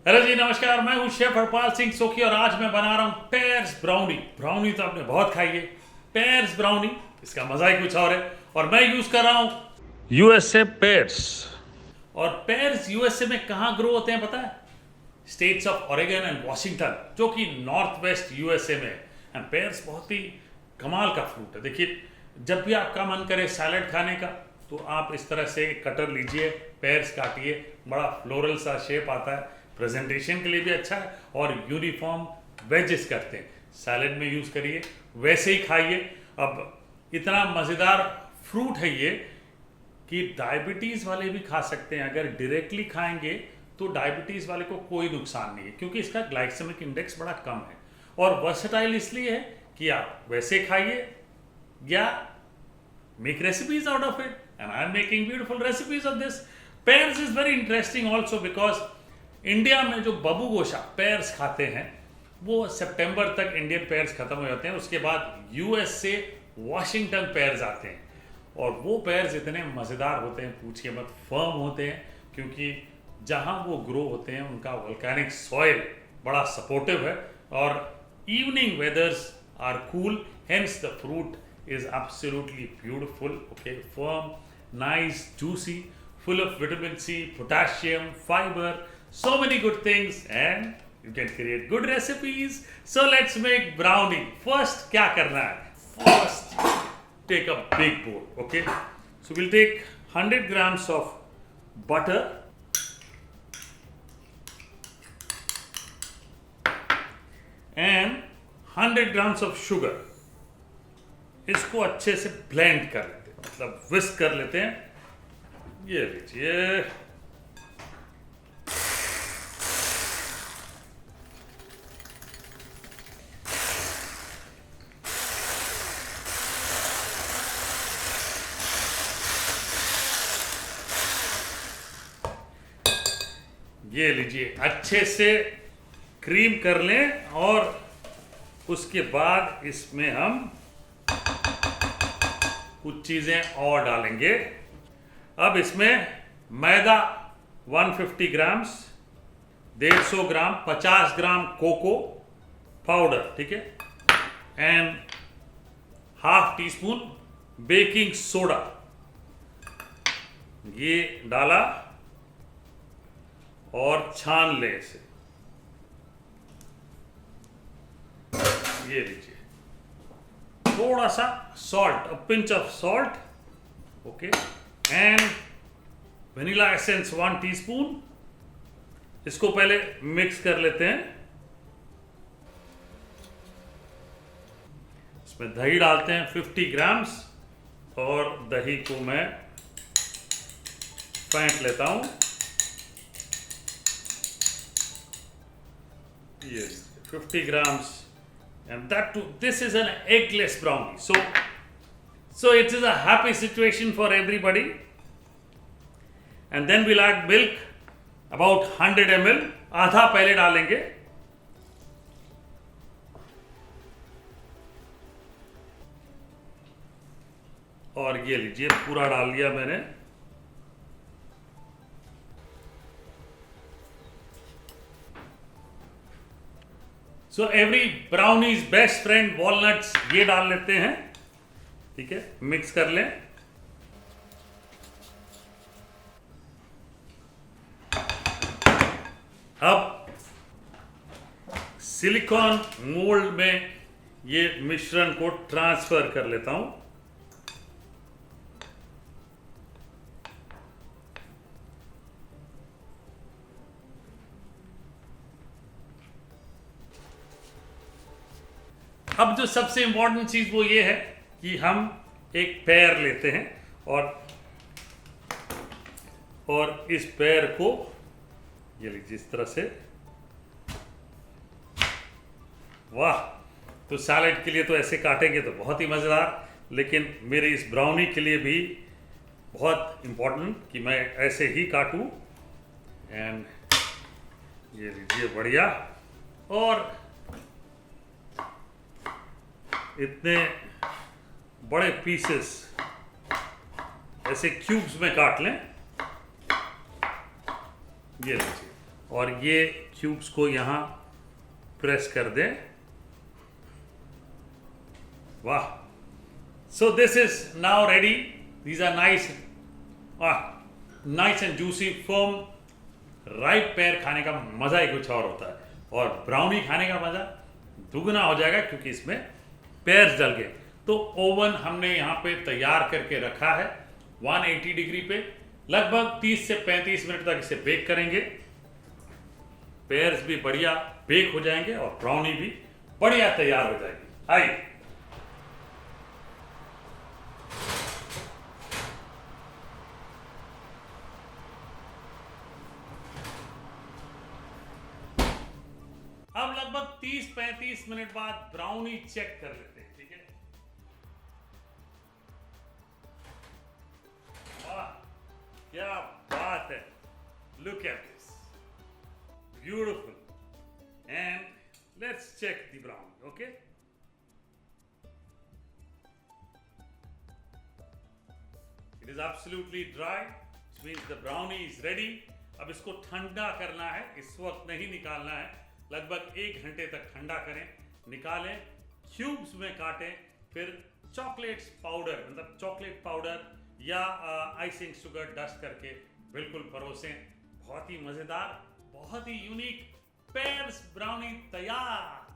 Hello जी, नमस्कार। मैं हूं शेफ हरपाल सिंह सोखी और आज मैं बना रहा हूं पेयर्स ब्राउनी। ब्राउनी तो आपने बहुत खाई है, पेयर्स ब्राउनी इसका मजा ही कुछ और है। और मैं यूज कर रहा हूं यूएसए पेयर्स। और पेयर्स यूएसए में कहाँ ग्रो होते हैं पता है? States of Oregon and Washington, जो कि नॉर्थ वेस्ट यूएसए में है। एंड पेयर्स बहुत ही कमाल का फ्रूट है। देखिए, जब भी आपका मन करे सैलड खाने का तो आप इस तरह से कटर लीजिए, पेयर्स काटिए, बड़ा फ्लोरल सा शेप आता है, प्रेजेंटेशन के लिए भी अच्छा है। और यूनिफॉर्म वेजेस करते हैं, सैलड में यूज करिए, वैसे ही खाइए। अब इतना मज़ेदार फ्रूट है ये कि डायबिटीज़ वाले भी खा सकते हैं। अगर डायरेक्टली खाएंगे तो डायबिटीज़ वाले को कोई नुकसान नहीं है, क्योंकि इसका ग्लाइसेमिक इंडेक्स बड़ा कम है। और वर्सेटाइल इसलिए है कि आप वैसे खाइए या make recipes out of it, and I am making beautiful recipes of this. Pears is very interesting also because India में जो बबू गोशा पेयर्स खाते हैं वो सितंबर तक इंडियन पेयर्स खत्म हो जाते हैं। उसके बाद यूएस से वॉशिंगटन पेयर्स आते हैं और वो पेयर्स इतने मज़ेदार होते हैं, पूछिए मत। फर्म होते हैं क्योंकि जहाँ वो ग्रो होते हैं उनका वोल्केनिक सॉइल बड़ा सपोर्टिव है और evening weathers are cool, hence the fruit is absolutely beautiful. Okay, firm, nice, juicy, full of vitamin C, potassium, fiber, so many good things, and you can create good recipes. So let's make brownie. First क्या करना है? First take a big bowl. Okay, so we'll take 100 grams of butter and 100 grams of sugar. इसको अच्छे से blend कर लेते हैं, मतलब विस्क कर लेते हैं। ये लीजिए, ये लीजिए, अच्छे से क्रीम कर लें। और उसके बाद इसमें हम कुछ चीज़ें और डालेंगे। अब इसमें मैदा 150 ग्राम्स, 150 ग्राम, 50 ग्राम कोको पाउडर, ठीक है, and half tea spoon baking soda, ये डाला और छान ले इसे। ये लीजिए, थोड़ा सा salt, a pinch of salt, okay, and vanilla essence 1 teaspoon. इसको पहले मिक्स कर लेते हैं। इसमें दही डालते हैं 50 ग्राम्स और दही को मैं फेंट लेता हूं। ये 50 grams, and that too, this is an eggless brownie, so it is a happy situation for everybody. And then we'll add milk about 100 ml, आधा पहले डालेंगे। और ये लीजिए, पूरा डाल दिया मैंने। So every brownies best friend walnuts, ये डाल लेते हैं, ठीक है, मिक्स कर लें। अब सिलिकॉन मोल्ड में ये मिश्रण को ट्रांसफर कर लेता हूं। अब जो सबसे इंपॉर्टेंट चीज वो ये है कि हम एक पेयर लेते हैं और इस पेयर को ये लीजिए इस तरह से। वाह, तो सैलेड के लिए तो ऐसे काटेंगे तो बहुत ही मज़ेदार, लेकिन मेरे इस ब्राउनी के लिए भी बहुत इम्पोर्टेंट कि मैं ऐसे ही काटूं। एंड ये लीजिए, बढ़िया। और इतने बड़े पीसेस ऐसे क्यूब्स में काट लें। ये लीजिए, और ये क्यूब्स को यहाँ प्रेस कर दें। वाह! So this is now ready. These are nice and juicy, firm, ripe pear खाने का मज़ा ही कुछ और होता है, और ब्राउनी खाने का मज़ा दुगना हो जाएगा क्योंकि इसमें पेयर्स डल गए। तो ओवन हमने यहाँ पे तैयार करके रखा है 180 डिग्री पे। लगभग 30 से 35 मिनट तक इसे बेक करेंगे। पेयर्स भी बढ़िया बेक हो जाएंगे और ब्राउनी भी बढ़िया तैयार हो जाएगी। आइए, अब लगभग 30-35 मिनट बाद ब्राउनी चेक कर लेते हैं। ठीक है, वाह क्या बात है! Look at this, beautiful. And let's check the brownie. Okay, it is absolutely dry, which means the brownie is ready. अब इसको ठंडा करना है, इस वक्त नहीं निकालना है। लगभग 1 घंटे तक ठंडा करें, निकालें, क्यूब्स में काटें, फिर चॉकलेट पाउडर या आइसिंग शुगर डस्ट करके बिल्कुल परोसें। बहुत ही मज़ेदार, बहुत ही यूनिक पेयर्स ब्राउनी तैयार।